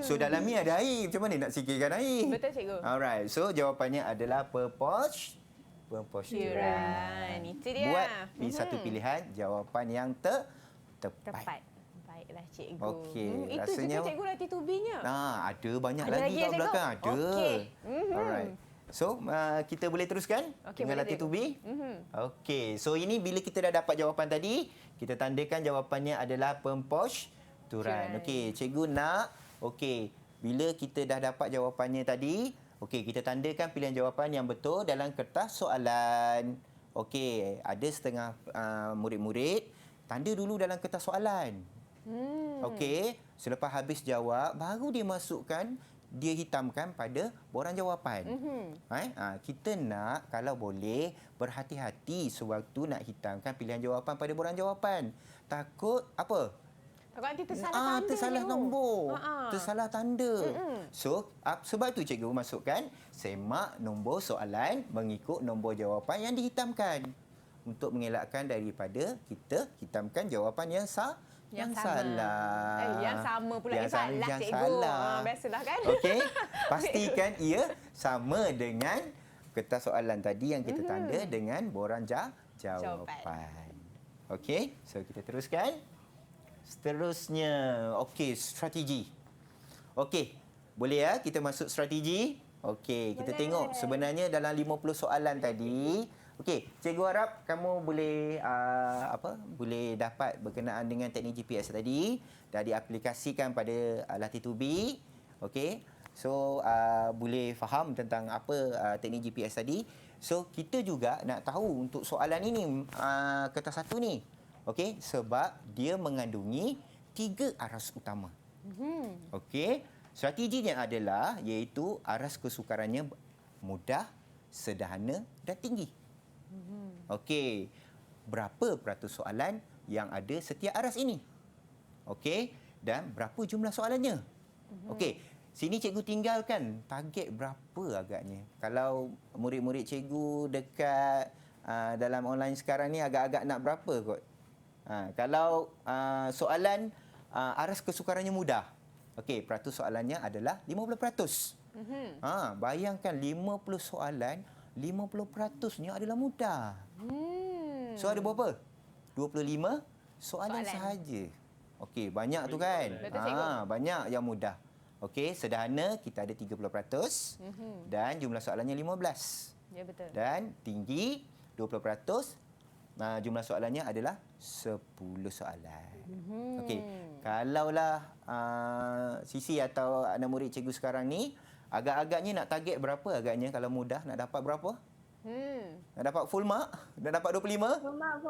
So dalam ni ada air. Macam mana nak singkirkan air? Betul cikgu. Alright. So jawapannya adalah pemposturan. Itu dia. Buat satu pilihan jawapan yang Tepat. Baiklah cikgu. Okey, Itu rasanya je cikgu latih tubinya. ada banyak Ada lagi lagi kat ya, cikgu? belakang. Ada. Okey. Alright. So, kita boleh teruskan Okey, dengan boleh, latih cikgu. tubi? Okey. So, ini bila kita dah dapat jawapan tadi, kita tandakan jawapannya adalah pemposturan. Okey, cikgu nak. Okey, bila kita dah dapat jawapannya tadi, okey, kita tandakan pilihan jawapan yang betul dalam kertas soalan. Okey, ada setengah murid-murid tanda dulu dalam kertas soalan. Okey, selepas habis jawab, baru dia masukkan, dia hitamkan pada borang jawapan. Kita nak, kalau boleh, berhati-hati sewaktu nak hitamkan pilihan jawapan pada borang jawapan. Takut apa? Takut nanti tersalah tanda. Tersalah cikgu. nombor. Tersalah tanda. So, sebab tu cikgu masukkan semak nombor soalan mengikut nombor jawapan yang dihitamkan. Untuk mengelakkan daripada kita hitamkan jawapan yang salah. Yang sama pula. Yang salah yang cikgu. salah. Biasalah kan. Okey. Pastikan ia sama dengan kertas soalan tadi yang kita tanda dengan borang jawapan. Okey. So, kita teruskan. Seterusnya. Okey, strategi. Okey. Boleh ya kita masuk strategi? Okey, kita tengok sebenarnya dalam 50 soalan tadi. Okey, cikgu harap kamu boleh boleh dapat berkenaan dengan teknik GPS tadi, dah diaplikasikan pada latih tubi. Okey. So boleh faham tentang apa teknik GPS tadi. So kita juga nak tahu untuk soalan ini kertas satu ni. Okey, sebab dia mengandungi 3 aras utama. Okey, strateginya adalah iaitu aras kesukarannya mudah, sederhana dan tinggi. Okey, berapa peratus soalan yang ada setiap aras ini? Okey, dan berapa jumlah soalannya? Okey, sini cikgu tinggalkan target berapa agaknya. Kalau murid-murid cikgu dekat dalam online sekarang ni agak-agak nak berapa kot? Kalau soalan aras kesukarannya mudah. Okey, peratus soalannya adalah 50%. Bayangkan 50 soalan, 50%-nya adalah mudah. So ada berapa? 25 soalan sahaja. Okey, banyak tu kan? Banyak yang mudah. Okey, sederhana kita ada 30%. Dan jumlah soalannya 15. Ya, betul. Dan tinggi 20%. Jumlah soalannya adalah 10 soalan. Okey, kalaulah sisi atau anak murid cikgu sekarang ni agak-agaknya nak target berapa agaknya kalau mudah nak dapat berapa? Nak dapat full mark? Nak dapat 25? Full mark.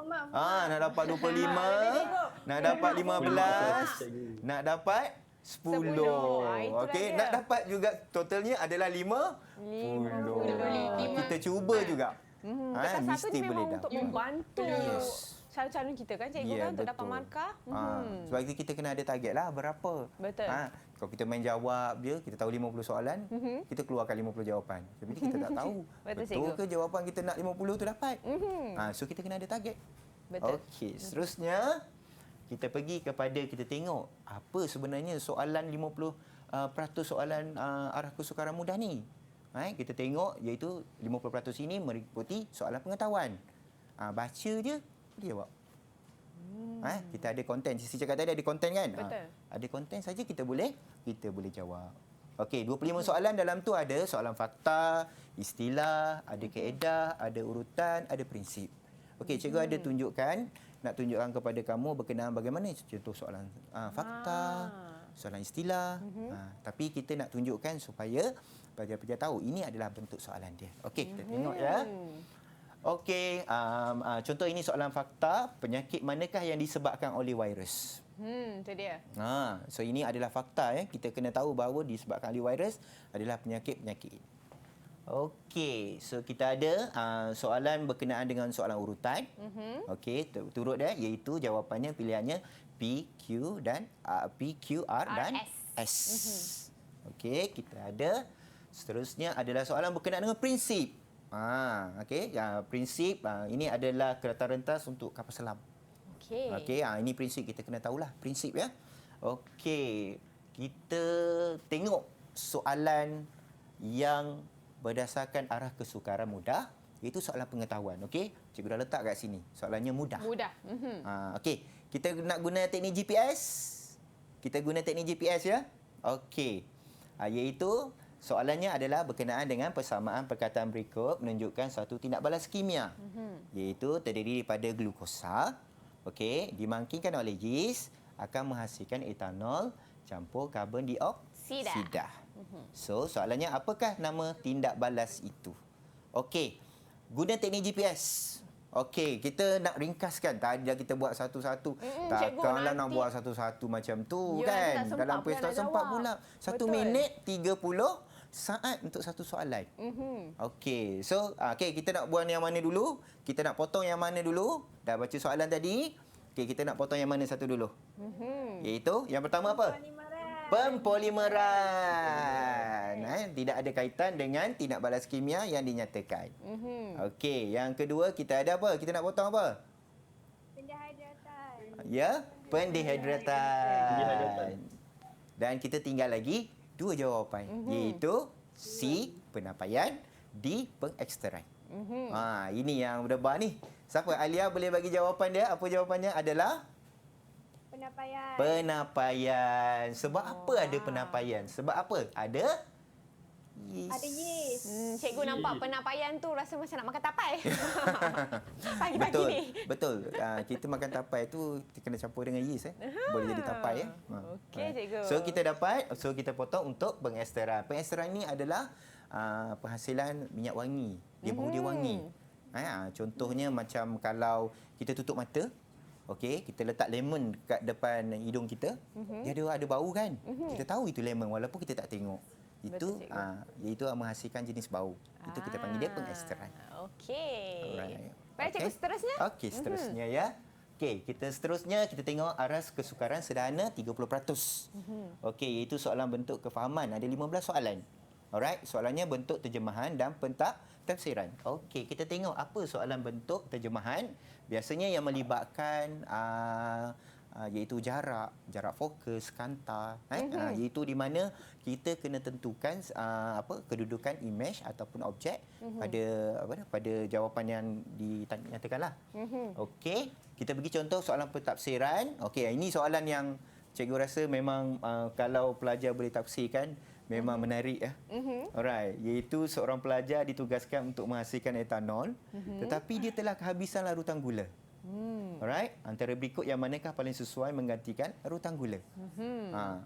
Nak dapat 25. Nak dapat 15. Nak dapat 10. Okey, nak dapat juga totalnya adalah 50. Kita cuba juga. Kertas satu ni memang untuk membantu calon-calon kita kan cikgu kan untuk betul. dapat markah. Sebab itu kita kena ada target lah berapa. Betul. Kalau kita main jawab je, kita tahu 50 soalan, kita keluarkan 50 jawapan. Tapi kita tak tahu betul ke jawapan kita nak 50 tu dapat. So kita kena ada target. Betul. Okey, seterusnya kita pergi kepada kita tengok apa sebenarnya soalan 50% soalan arah kesukaran mudah ni. Kita tengok iaitu 50% ini meliputi soalan pengetahuan. Baca je dia jawab. Kita ada konten. Sisi cakap tadi ada konten kan? Betul. Ada konten saja kita boleh jawab. Okey, 25 soalan dalam tu ada soalan fakta, istilah, ada kaedah, ada urutan, ada prinsip. Okey, cikgu ada tunjukkan, nak tunjukkan kepada kamu berkenaan bagaimana contoh soalan fakta, soalan istilah. Tapi kita nak tunjukkan supaya pelajar-pelajar tahu ini adalah bentuk soalan dia. Okey, kita tengok ya. Okey, contoh ini soalan fakta, penyakit manakah yang disebabkan oleh virus? Itu dia. So ini adalah fakta ya. Kita kena tahu bahawa disebabkan oleh virus adalah penyakit-penyakit. Okey, so kita ada soalan berkenaan dengan soalan urutan. Okey, turut dia iaitu jawapannya pilihannya P, Q dan P, Q, R dan S. Okey, kita ada seterusnya adalah soalan berkenaan dengan prinsip. Okey, prinsip ini adalah kereta rentas untuk kapal selam. Okey, ini prinsip kita kena tahulah prinsip ya. Okey, kita tengok soalan yang berdasarkan arah kesukaran mudah, iaitu soalan pengetahuan. Okey, cikgu dah letak kat sini. Soalannya mudah. Mudah. Okey, kita nak guna teknik GPS. Kita guna teknik GPS ya. Okey, iaitu soalannya adalah berkenaan dengan persamaan perkataan berikut menunjukkan suatu tindak balas kimia. Iaitu terdiri daripada glukosa. Okey, dimangkingkan oleh yeast akan menghasilkan etanol campur karbon dioksida. So, soalannya apakah nama tindak balas itu? Okey, guna teknik GPS. Okey, kita nak ringkaskan. Tadi dah kita buat satu-satu. Takkanlah nak buat satu-satu macam tu kan. Dalam kuis tak sempat pula. 1 minit 30 saat untuk satu soalan. Okey, so kita nak buat yang mana dulu? Kita nak potong yang mana dulu? Dah baca soalan tadi. Okey, kita nak potong yang mana satu dulu? Iaitu yang pertama apa? Pempolimeran. Tidak ada kaitan dengan tindak balas kimia yang dinyatakan. Okey, yang kedua kita ada apa? Kita nak potong apa? Pendehidratan. Ya, pendehidratan. Dan kita tinggal lagi 2 jawapan, iaitu C, penapaian, D, pengeksteran. Ini yang berdebar ni. Siapa? Alia boleh bagi jawapan dia? Apa jawapannya adalah? Penapaian. Penapaian. Sebab apa ada penapaian? Sebab apa? Ada yeast. Ada yeast. Cikgu nampak penapaian tu rasa macam nak makan tapai. Pagi-pagi Betul. ni. Betul. Kita makan tapai tu kena campur dengan yeast boleh jadi tapai ya. Okey, cikgu. So kita potong untuk pengesteran. Pengesteran ni adalah penghasilan minyak wangi. Dia bau dia wangi. Contohnya macam kalau kita tutup mata, okey, kita letak lemon kat depan hidung kita, dia ada bau kan? Kita tahu itu lemon walaupun kita tak tengok. Itu iaitu menghasilkan jenis bau. Itu kita panggil dia pengesteran. Okey. Alright. Baik, cikgu, seterusnya? Okey, seterusnya ya. Okey, kita tengok aras kesukaran sederhana 30%. Okey, iaitu soalan bentuk kefahaman. Ada 15 soalan. Alright, soalannya bentuk terjemahan dan pentafsiran. Okey, kita tengok apa soalan bentuk terjemahan. Biasanya yang melibatkan iaitu jarak fokus, kanta, iaitu di mana kita kena tentukan kedudukan image ataupun objek pada jawapan yang dinyatakanlah. Okey, kita bagi contoh soalan pentafsiran. Okey, ini soalan yang cikgu rasa memang kalau pelajar boleh tafsirkan memang menarik ya. Alright, iaitu seorang pelajar ditugaskan untuk menghasilkan etanol tetapi dia telah kehabisan larutan gula. Alright, antara berikut yang manakah paling sesuai menggantikan larutan gula?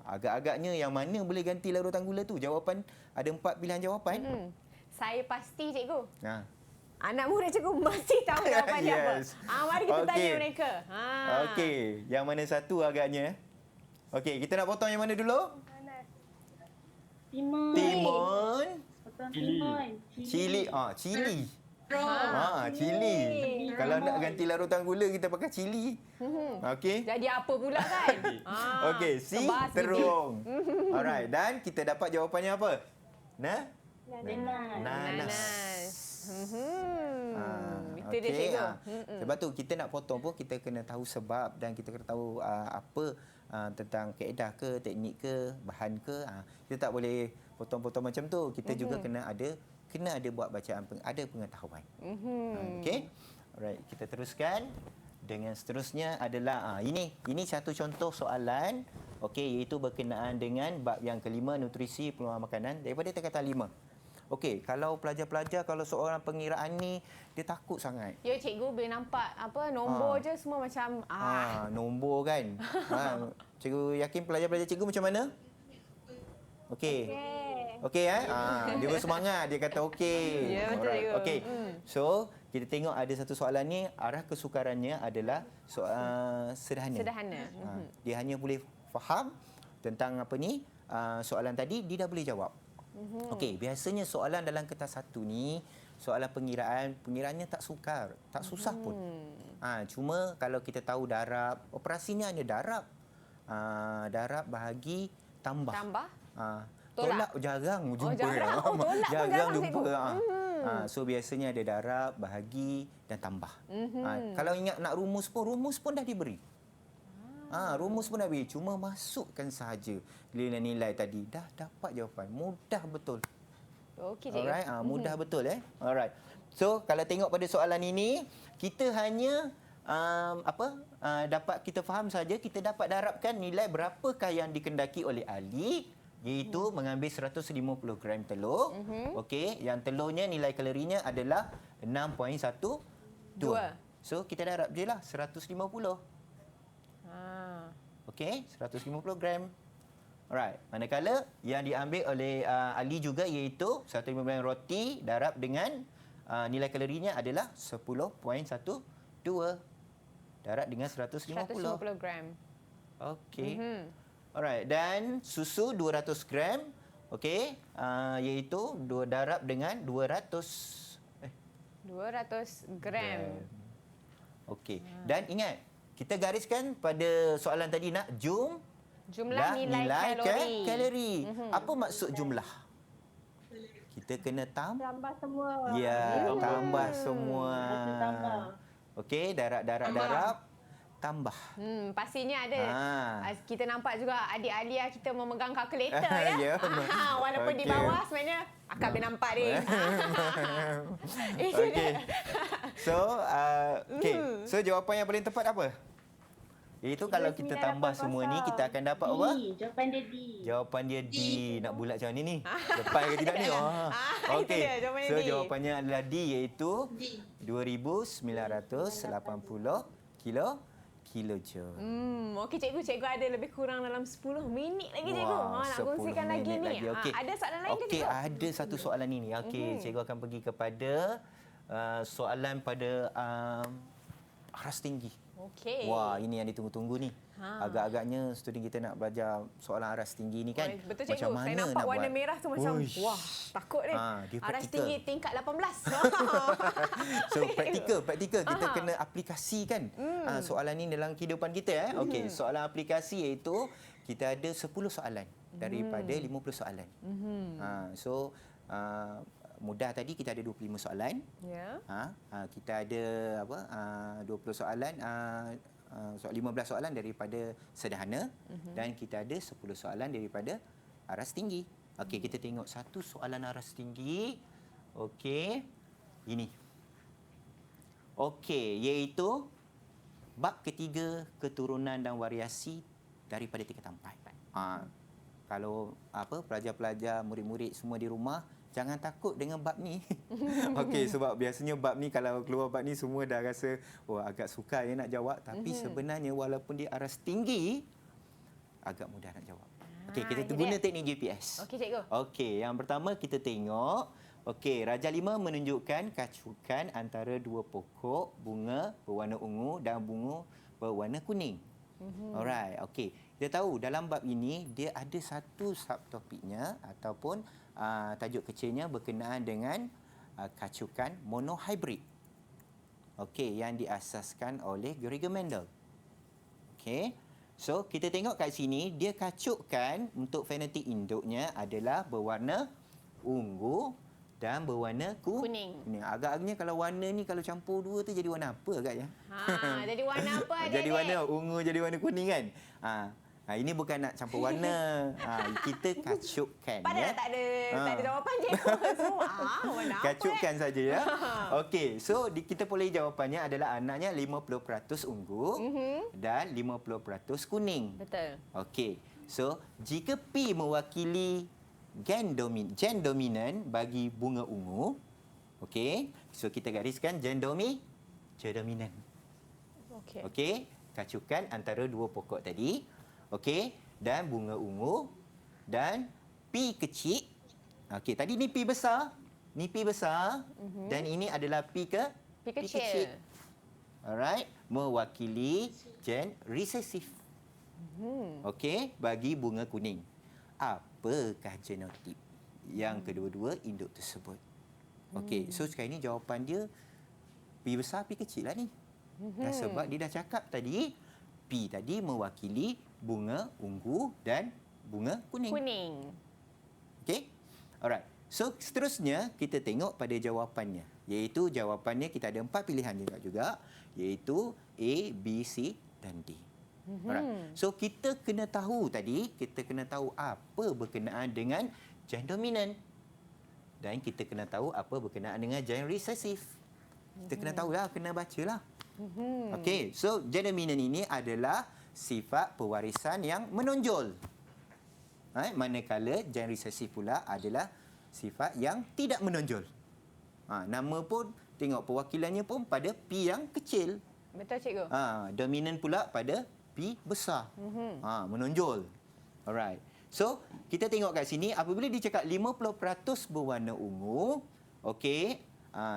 Agak-agaknya yang mana boleh ganti larutan gula tu? Jawapan ada 4 pilihan jawapan. Saya pasti, cikgu. Anak murid cikgu masih tahu jawapan dia apa. Yes. Mari kita tanya mereka. Okey, yang mana satu agaknya? Okey, kita nak potong yang mana dulu? Timun. Timun. Cili. Cili. Cili. Kalau nak ganti larutan gula kita pakai cili. Okey. Jadi apa pula kan? Okey, C, terung. Alright, dan kita dapat jawapannya apa? Nanas. Itu dia, cikgu. Sebab tu kita nak potong pun kita kena tahu sebab dan kita kena tahu apa tentang kaedah ke, teknik ke, bahan ke. Kita tak boleh potong-potong macam tu. Kita juga kena ada buat bacaan, ada pengetahuan. Okey. Alright, kita teruskan dengan seterusnya adalah ini satu contoh soalan Okey, iaitu berkenaan dengan bab yang kelima, nutrisi peluang makanan daripada tingkatan 5. Okey, kalau pelajar-pelajar, kalau seorang pengiraan ni, dia takut sangat. Ya cikgu bila nampak nombor je semua macam Nombor kan. Cikgu yakin pelajar-pelajar cikgu macam mana? Okey. Okey dia bersemangat, dia kata okey. Ya, betul, cikgu. Okey. So, kita tengok ada satu soalan ni, arah kesukarannya adalah soalan sederhana. Dia hanya boleh faham tentang soalan tadi, dia dah boleh jawab. Okey, biasanya soalan dalam kertas 1 ni, soalan pengiraannya tak sukar, tak susah pun. Cuma kalau kita tahu darab, operasinya hanya darab. Darab bahagi tambah. Tolak jarang jumpa. Jarang jumpa. So biasanya ada darab, bahagi dan tambah. Kalau ingat nak rumus pun dah diberi. Rumus pun dah beri, cuma masukkan sahaja nilai-nilai tadi. Dah dapat jawapan. Mudah betul. Okey, cikgu. Alright, mudah betul Alright. So, kalau tengok pada soalan ini, kita hanya dapat kita faham saja, kita dapat darabkan nilai berapakah yang dikendaki oleh Ali, iaitu mengambil 150 gram telur. Okey, yang telurnya nilai kalorinya adalah 6.12. So, kita darab je lah 150. Okey, 150 gram. Alright. Manakala yang diambil oleh Ali juga iaitu 150 gram roti darab dengan nilai kalorinya adalah 10.12. Darab dengan 150 gram. Okey. Alright. Dan susu 200 gram. Okey. Iaitu darab dengan 200 gram. Okey. Dan ingat, kita gariskan pada soalan tadi nak Jumlah nilai kalori. Apa maksud jumlah? Kita kena Tambah semua. Ya, tambah semua. Tambah. Okey, darab, tambah. Pastinya ada. Kita nampak juga adik Alia kita memegang kalkulator Ya. Walaupun di bawah sebenarnya akak boleh nampak dia. Okey. So jawapan yang paling tepat apa? Iaitu kalau kita tambah semua ni, kita akan dapat apa? Jawapan dia D. Jawapan dia D. Nak bulat macam ni. Lepas ke tidak ni? Okey. So jawapannya adalah D, iaitu 2,980 kilojoule. Okey cikgu ada lebih kurang dalam 10 minit lagi cikgu. Nak kongsikan lagi ni. Okay. Ada soalan lain ke cikgu? Okey, ada satu soalan ini. Okey, cikgu akan pergi kepada soalan pada aras tinggi. Okey. Wah, ini yang ditunggu-tunggu ni. Agak-agaknya student kita nak belajar soalan aras tinggi ni kan. Betul cikgu. Macam mana saya nampak nak warna buat? merah tu macam wah, takut ni. Dia Aras praktikal. tinggi tingkat 18. So praktikal kita kena aplikasikan soalan ni dalam kehidupan kita Okey, soalan aplikasi iaitu kita ada 10 soalan daripada 50 soalan. So mudah tadi kita ada 25 soalan. Ya. Kita ada 20 soalan 15 soalan daripada sederhana dan kita ada 10 soalan daripada aras tinggi. Okey, kita tengok satu soalan aras tinggi. Okey. Ini. Okey, iaitu bab ketiga keturunan dan variasi daripada tingkatan 4. Kalau pelajar-pelajar, murid-murid semua di rumah, jangan takut dengan bab ni. Okey, sebab biasanya bab ni kalau keluar bab ni semua dah rasa agak sukar nak jawab, tapi sebenarnya walaupun dia aras tinggi agak mudah nak jawab. Okey, kita guna teknik GPS. Okey cikgu. Okey, yang pertama kita tengok Raja 5 menunjukkan kacukan antara dua pokok bunga berwarna ungu dan bunga berwarna kuning. Alright, okey. Kita tahu dalam bab ini dia ada satu subtopiknya ataupun tajuk kecilnya berkenaan dengan kacukan monohybrid. Okey, yang diasaskan oleh Gregor Mendel. Okey. So, kita tengok kat sini dia kacukkan untuk fenotik induknya adalah berwarna ungu dan berwarna kuning. Agak-agaknya kalau warna ni kalau campur dua tu jadi warna apa agaknya? Jadi warna apa adik? Jadi warna ungu jadi warna kuning kan? Ini bukan nak campur warna. Kita kacukkan. Padahal tak ada jawapan cikgu. Warna apa? Kacukkan saja ya. Okey, so kita boleh jawapannya adalah anaknya 50% ungu dan 50% kuning. Betul. Okey. So, jika P mewakili gen dominan bagi bunga ungu, okey. So kita gariskan gen dominan. Okey. Okey, kacukkan antara dua pokok tadi. Okey, dan bunga ungu dan P kecil. Okey, tadi ni P besar, dan ini adalah P kecil. Alright, mewakili gen resesif. Okey, bagi bunga kuning. Apakah genotip yang kedua-dua induk tersebut? Okey, so sekarang ni jawapan dia P besar, P kecil lah ni. Dan sebab dia dah cakap tadi, P tadi mewakili bunga ungu dan bunga kuning. Okey? Alright. So, seterusnya kita tengok pada jawapannya. Iaitu jawapannya kita ada 4 pilihan juga. Iaitu A, B, C dan D. Alright. So, kita kena tahu apa berkenaan dengan gen dominan. Dan kita kena tahu apa berkenaan dengan gen resesif. Kita kena tahulah, kena bacalah. Okey, so gen dominan ini adalah sifat pewarisan yang menonjol. Manakala gen resesif pula adalah sifat yang tidak menonjol. Nama pun tengok perwakilannya pun pada P yang kecil. Betul cikgu. Dominan pula pada P besar. Menonjol. Alright. So, kita tengok kat sini apabila dicakap 50% berwarna ungu, okey,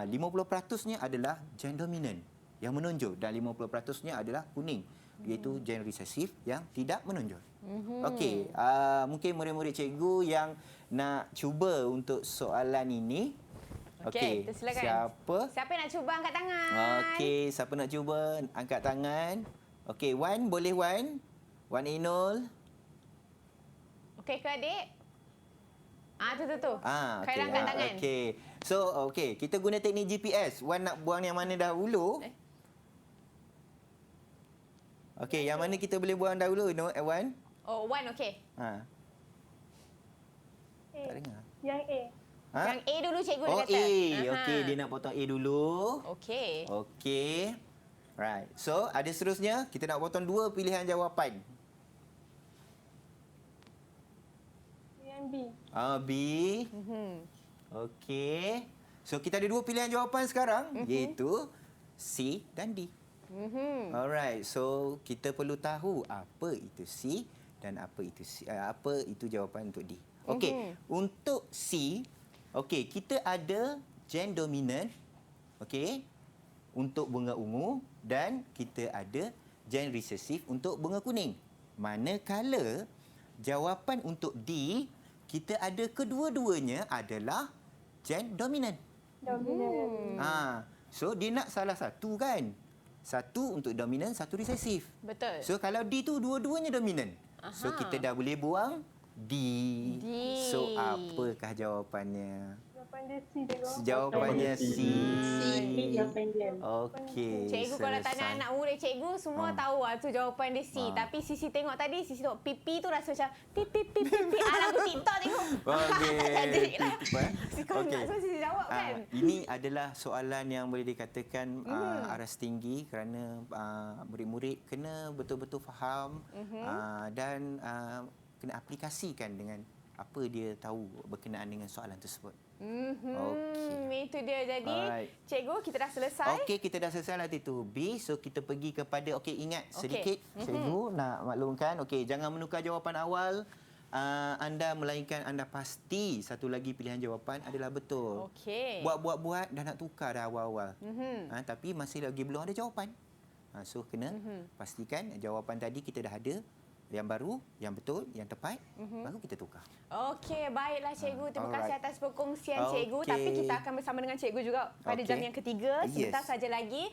50%-nya adalah gen dominan yang menonjol dan 50%-nya adalah kuning, iaitu gen resesif yang tidak menonjol. Okey, mungkin murid-murid cikgu yang nak cuba untuk soalan ini. Okey, silakan. Siapa yang nak cuba angkat tangan? Okey, siapa nak cuba angkat tangan? Okey, Wan, boleh Wan? Wan Inul. Okey ke adik? Tu. Okey. Angkat tangan. Okey. So, kita guna teknik GPS. Wan nak buang yang mana dahulu? Okey, yang mana kita boleh buang dahulu, Wan? Oh, Wan okey. Tak dengar. Yang A. Yang A dulu cikgu dia kata. A. Okey, dia nak potong A dulu. Okey. Right. So, ada seterusnya. Kita nak potong 2 pilihan jawapan. Yang B. B. Okey. So, kita ada 2 pilihan jawapan sekarang. Iaitu C dan D. Alright. So, kita perlu tahu apa itu C dan apa itu jawapan untuk D. Okey. Untuk C, kita ada gen dominan. Okey. Untuk bunga ungu dan kita ada gen resesif untuk bunga kuning. Manakala jawapan untuk D, kita ada kedua-duanya adalah gen dominan. So dia nak salah satu kan? Satu untuk dominan, satu resesif. Betul. So kalau D tu dua-duanya dominan. So kita dah boleh buang D. So apakah jawapannya? Jawapan dia C, cikgu. Jawapannya C. Jawapan dia. Okey. Cikgu kalau tanya anak murid cikgu semua tahu tu jawapan dia C. Tapi Sisi tengok tadi, Sisi tengok pipi tu rasa macam pipi. Lagu TikTok tengok. Okey. Kau nak semua Sisi jawab kan? Ini adalah soalan yang boleh dikatakan aras tinggi kerana murid-murid kena betul-betul faham dan kena aplikasikan dengan apa dia tahu berkenaan dengan soalan tersebut. Itu dia. Jadi, cikgu kita dah selesai. Okey, kita dah selesai lah itu. B, so kita pergi kepada, ingat sedikit. Cikgu nak maklumkan, jangan menukar jawapan awal anda, melainkan anda pasti satu lagi pilihan jawapan adalah betul. Buat dah nak tukar dah awal-awal. Tapi masih lagi belum ada jawapan. So, kena pastikan jawapan tadi kita dah ada. Yang baru, yang betul, yang tepat, baru kita tukar. Okey, baiklah cikgu. Terima kasih atas perkongsian cikgu. Tapi kita akan bersama dengan cikgu juga pada jam yang ketiga. Sebentar saja lagi.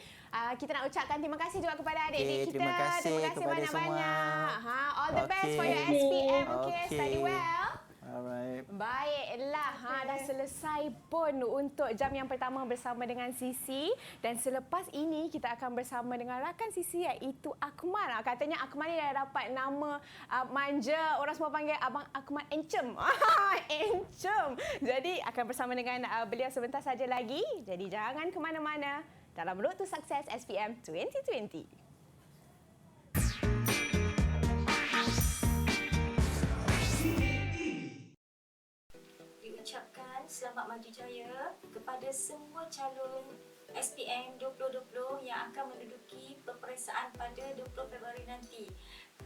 Kita nak ucapkan terima kasih juga kepada adik-adik kita. Terima kasih banyak-banyak. All the best for your SPM. Study well. Alright. Baiklah. Dah selesai. selesai pun untuk jam yang pertama bersama dengan Sisi, dan selepas ini kita akan bersama dengan rakan Sisi iaitu Akmal. Katanya Akmal ni dah dapat nama manja, orang semua panggil Abang Akmal Encem. Encem. Jadi akan bersama dengan beliau sebentar saja lagi. Jadi jangan ke mana-mana dalam Road to Success SPM 2020. Diucapkan selamat maju jaya kepada semua calon SPM 2020 yang akan menduduki peperiksaan pada 20 Februari nanti.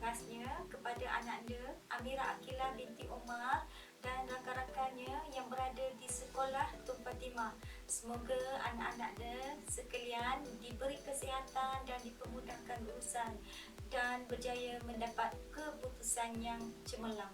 Khasnya kepada anak anda Amira Akila binti Umar dan rakan-rakannya yang berada di sekolah Tun Fatimah. Semoga anak-anak anda sekalian diberi kesihatan dan dipermudahkan urusan dan berjaya mendapat keputusan yang cemerlang.